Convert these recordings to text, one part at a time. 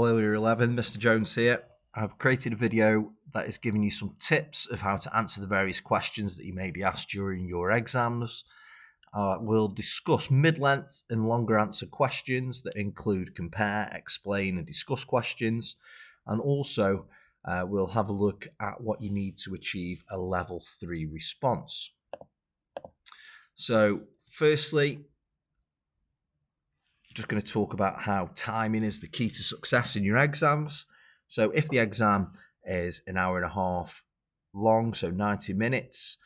Hello Year 11, Mr. Jones here. I've created a video that is giving you some tips of how to answer the various questions that you may be asked during your exams. We'll discuss mid-length and longer answer questions that include compare, explain and discuss questions, and also we'll have a look at what you need to achieve a level 3 response. So firstly, just going to talk about how timing is the key to success in your exams. So if the exam is an hour and a half long, so 90 minutes,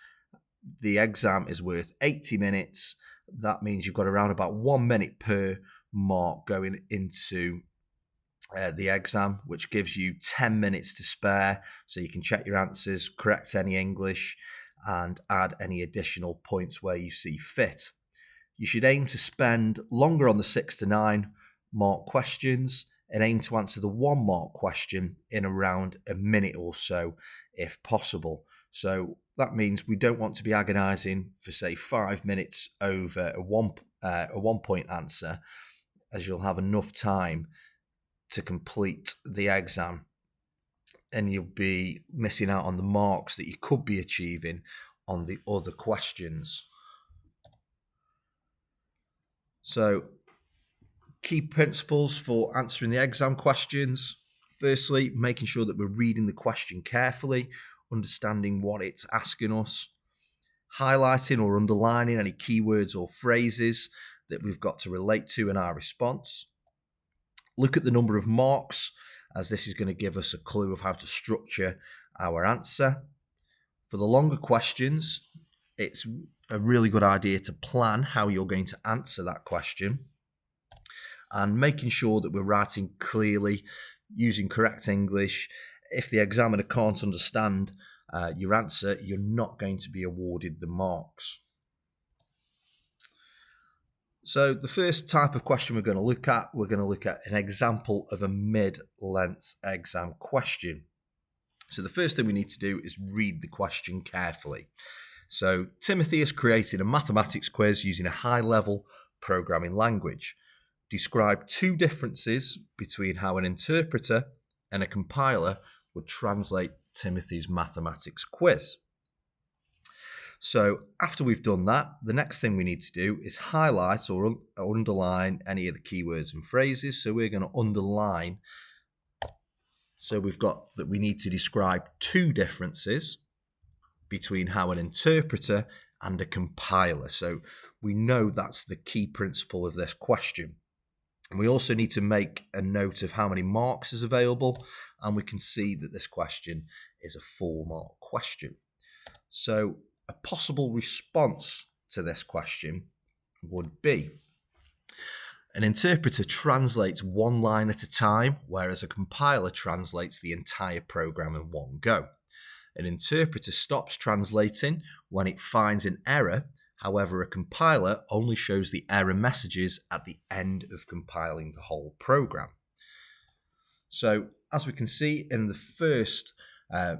the exam is worth 80 minutes. That means you've got around about 1 minute per mark going into the exam, which gives you 10 minutes to spare. So you can check your answers, correct any English, and add any additional points where you see fit. You should aim to spend longer on the 6 to 9 mark questions and aim to answer the 1 mark question in around a minute or so if possible. So that means we don't want to be agonising for say 5 minutes over a one point answer, as you'll have enough time to complete the exam and you'll be missing out on the marks that you could be achieving on the other questions. So, key principles for answering the exam questions. Firstly, making sure that we're reading the question carefully, understanding what it's asking us, highlighting or underlining any keywords or phrases that we've got to relate to in our response. Look at the number of marks, as this is going to give us a clue of how to structure our answer. For the longer questions, it's a really good idea to plan how you're going to answer that question and making sure that we're writing clearly, using correct English. If the examiner can't understand your answer, you're not going to be awarded the marks. So the first type of question we're going to look at an example of a mid-length exam question. So the first thing we need to do is read the question carefully. So Timothy has created a mathematics quiz using a high-level programming language. Describe 2 differences between how an interpreter and a compiler would translate Timothy's mathematics quiz. So after we've done that, the next thing we need to do is highlight or underline any of the keywords and phrases. So we're going to underline. So we've got that we need to describe 2 differences between how an interpreter and a compiler. So we know that's the key principle of this question. And we also need to make a note of how many marks is available, and we can see that this question is a 4-mark question. So a possible response to this question would be: an interpreter translates 1 line at a time, whereas a compiler translates the entire program in one go. An interpreter stops translating when it finds an error. However, a compiler only shows the error messages at the end of compiling the whole program. So, as we can see in the first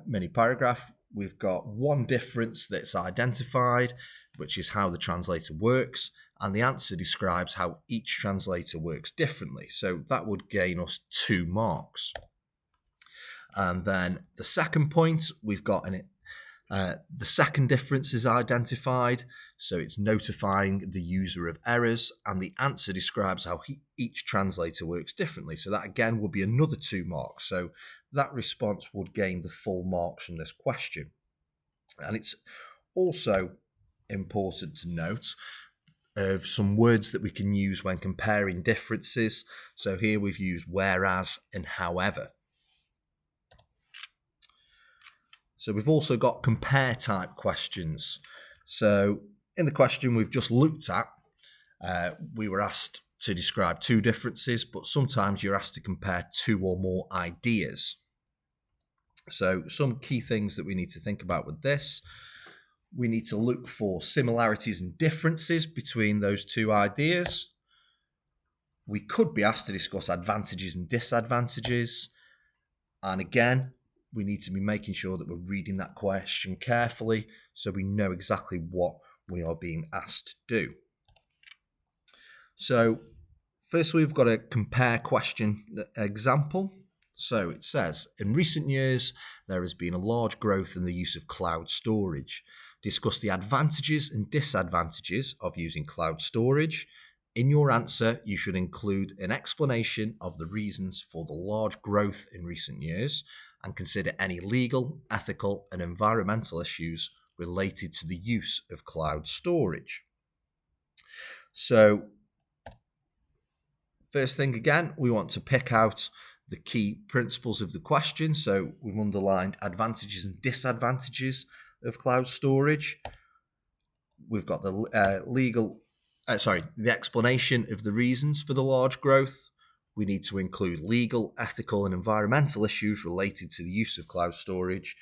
mini paragraph, we've got 1 difference that's identified, which is how the translator works, and the answer describes how each translator works differently. So that would gain us 2 marks. And then the second point, we've got the second difference is identified, so it's notifying the user of errors, and the answer describes how each translator works differently. So that again will be another 2 marks. So that response would gain the full marks from this question. And it's also important to note of some words that we can use when comparing differences. So here we've used whereas and however. So we've also got compare type questions. So in the question we've just looked at, we were asked to describe 2 differences, but sometimes you're asked to compare 2 or more ideas. So some key things that we need to think about with this: we need to look for similarities and differences between those 2 ideas. We could be asked to discuss advantages and disadvantages. And again, we need to be making sure that we're reading that question carefully so we know exactly what we are being asked to do. So First, we've got a compare question example. So it says, in recent years, there has been a large growth in the use of cloud storage. Discuss the advantages and disadvantages of using cloud storage. In your answer, you should include an explanation of the reasons for the large growth in recent years and consider any legal, ethical, and environmental issues related to the use of cloud storage. So, first thing again, we want to pick out the key principles of the question. So we've underlined advantages and disadvantages of cloud storage. We've got the the explanation of the reasons for the large growth. We need to include legal, ethical, and environmental issues related to the use of cloud storage.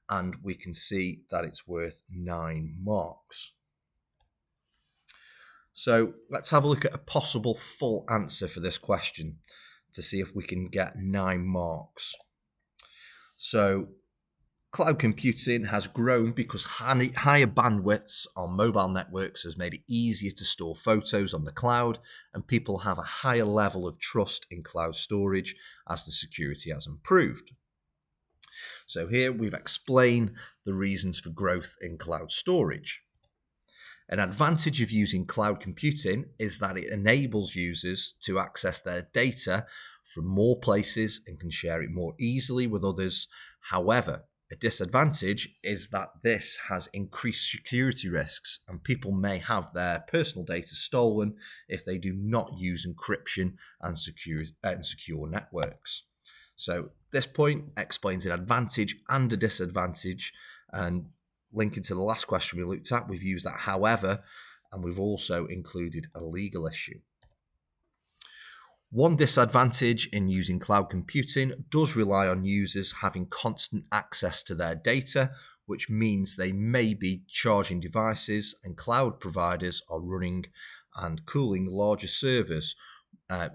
And we can see that it's worth 9 marks. So let's have a look at a possible full answer for this question to see if we can get 9 marks. So cloud computing has grown because higher bandwidths on mobile networks has made it easier to store photos on the cloud, and people have a higher level of trust in cloud storage as the security has improved. So here we've explained the reasons for growth in cloud storage. An advantage of using cloud computing is that it enables users to access their data from more places and can share it more easily with others. However, a disadvantage is that this has increased security risks and people may have their personal data stolen if they do not use encryption and secure networks. So this point explains an advantage and a disadvantage, and linking to the last question we looked at, we've used that however, and we've also included a legal issue. One disadvantage in using cloud computing does rely on users having constant access to their data, which means they may be charging devices and cloud providers are running and cooling larger servers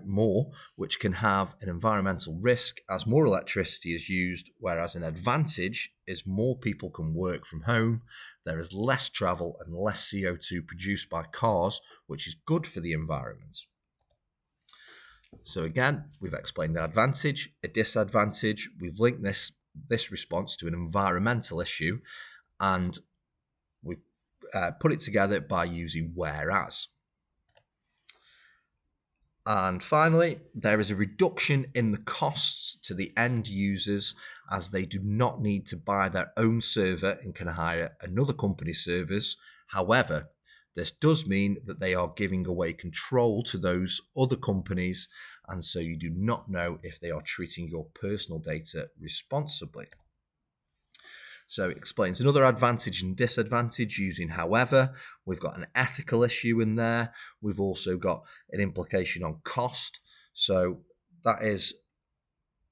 more, which can have an environmental risk as more electricity is used, whereas an advantage is more people can work from home, there is less travel and less CO2 produced by cars, which is good for the environment. So again, we've explained the advantage, a disadvantage, we've linked this response to an environmental issue, and we've put it together by using whereas. And finally, there is a reduction in the costs to the end users as they do not need to buy their own server and can hire another company's servers. However, this does mean that they are giving away control to those other companies, and so you do not know if they are treating your personal data responsibly. So it explains another advantage and disadvantage using however. We've got an ethical issue in there. We've also got an implication on cost. So that is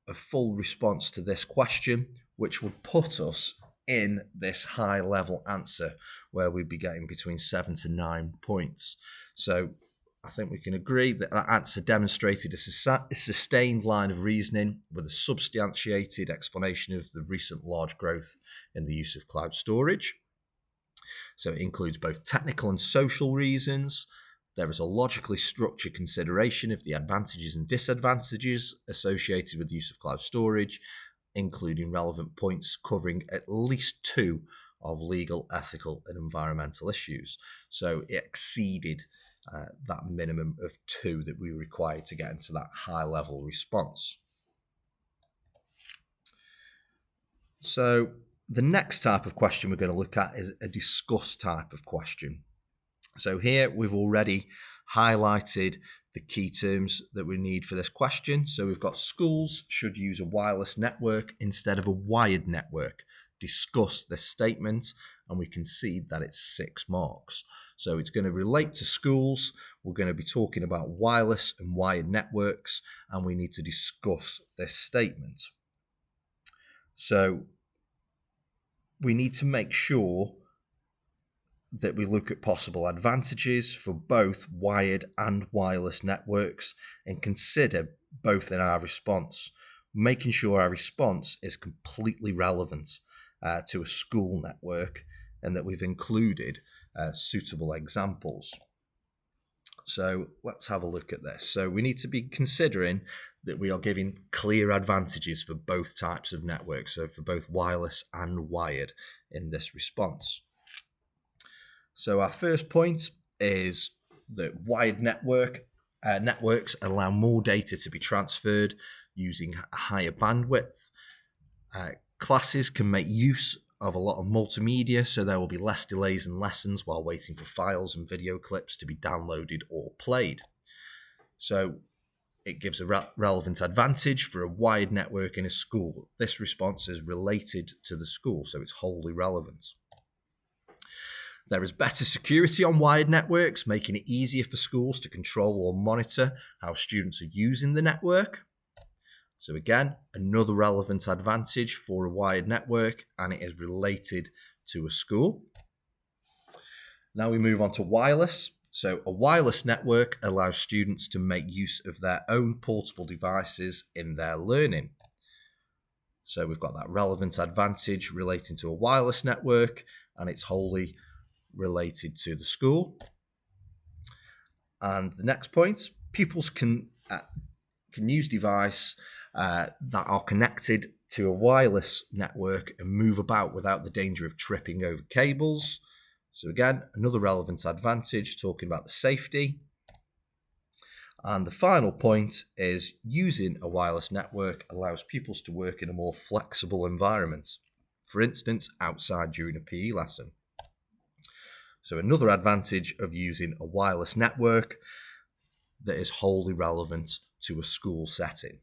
a full response to this question, which would put us in this high level answer where we'd be getting between 7 to 9 points. So I think we can agree that that answer demonstrated a sustained line of reasoning with a substantiated explanation of the recent large growth in the use of cloud storage. So it includes both technical and social reasons. There is a logically structured consideration of the advantages and disadvantages associated with the use of cloud storage, including relevant points covering at least 2 of legal, ethical, and environmental issues. So it exceeded that minimum of 2 that we required to get into that high level response. So the next type of question we're going to look at is a discuss type of question. So here we've already highlighted the key terms that we need for this question. So we've got schools should use a wireless network instead of a wired network. Discuss this statement, and we can see that it's 6 marks. So it's going to relate to schools. We're going to be talking about wireless and wired networks, and we need to discuss this statement. So we need to make sure that we look at possible advantages for both wired and wireless networks and consider both in our response, making sure our response is completely relevant to a school network and that we've included suitable examples. So let's have a look at this. So we need to be considering that we are giving clear advantages for both types of networks, so for both wireless and wired in this response. So our first point is that wired networks allow more data to be transferred using a higher bandwidth. Classes can make use of a lot of multimedia, so there will be less delays in lessons while waiting for files and video clips to be downloaded or played. So it gives a relevant advantage for a wired network in a school. This response is related to the school, so it's wholly relevant. There is better security on wired networks, making it easier for schools to control or monitor how students are using the network. So again, another relevant advantage for a wired network, and it is related to a school. Now we move on to wireless. So a wireless network allows students to make use of their own portable devices in their learning. So we've got that relevant advantage relating to a wireless network, and it's wholly related to the school. And the next point, pupils can use devices that are connected to a wireless network and move about without the danger of tripping over cables. So again, another relevant advantage, talking about the safety. And the final point is using a wireless network allows pupils to work in a more flexible environment, for instance, outside during a PE lesson. So another advantage of using a wireless network that is wholly relevant to a school setting.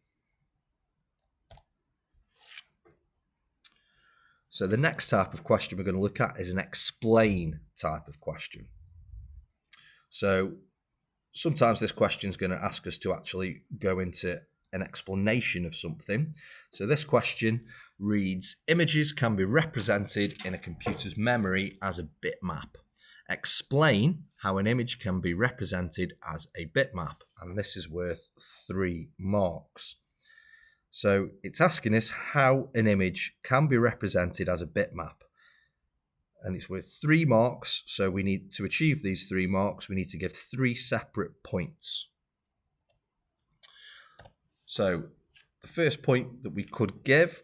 So the next type of question we're going to look at is an explain type of question. So sometimes this question is going to ask us to actually go into an explanation of something. So this question reads, images can be represented in a computer's memory as a bitmap. Explain how an image can be represented as a bitmap. And this is worth 3 marks. So it's asking us how an image can be represented as a bitmap. And it's worth 3 marks. So we need to achieve these 3 marks, we need to give 3 separate points. So the first point that we could give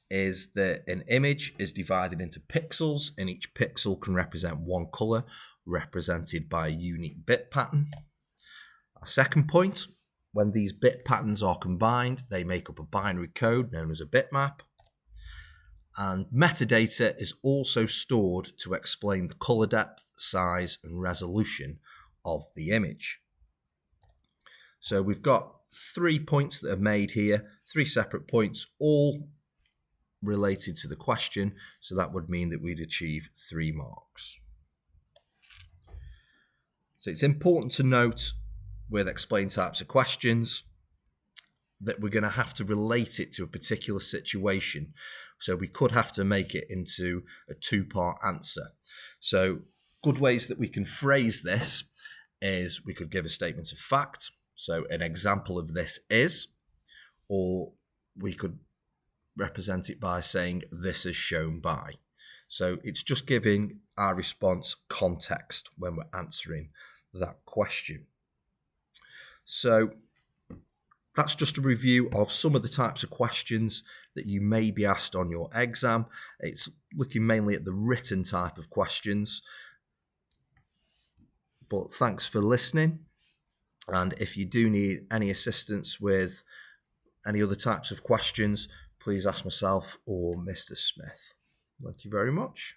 is that an image is divided into pixels, and each pixel can represent one color represented by a unique bit pattern. Our second point, when these bit patterns are combined, they make up a binary code known as a bitmap. And metadata is also stored to explain the color depth, size, and resolution of the image. So we've got 3 points that are made here, 3 separate points, all related to the question. So that would mean that we'd achieve 3 marks. So it's important to note with explain types of questions that we're going to have to relate it to a particular situation. So we could have to make it into a 2-part answer. So good ways that we can phrase this is we could give a statement of fact. So an example of this is, or we could represent it by saying this is shown by. So it's just giving our response context when we're answering that question. So that's just a review of some of the types of questions that you may be asked on your exam. It's looking mainly at the written type of questions. But thanks for listening. And if you do need any assistance with any other types of questions, please ask myself or Mr. Smith. Thank you very much.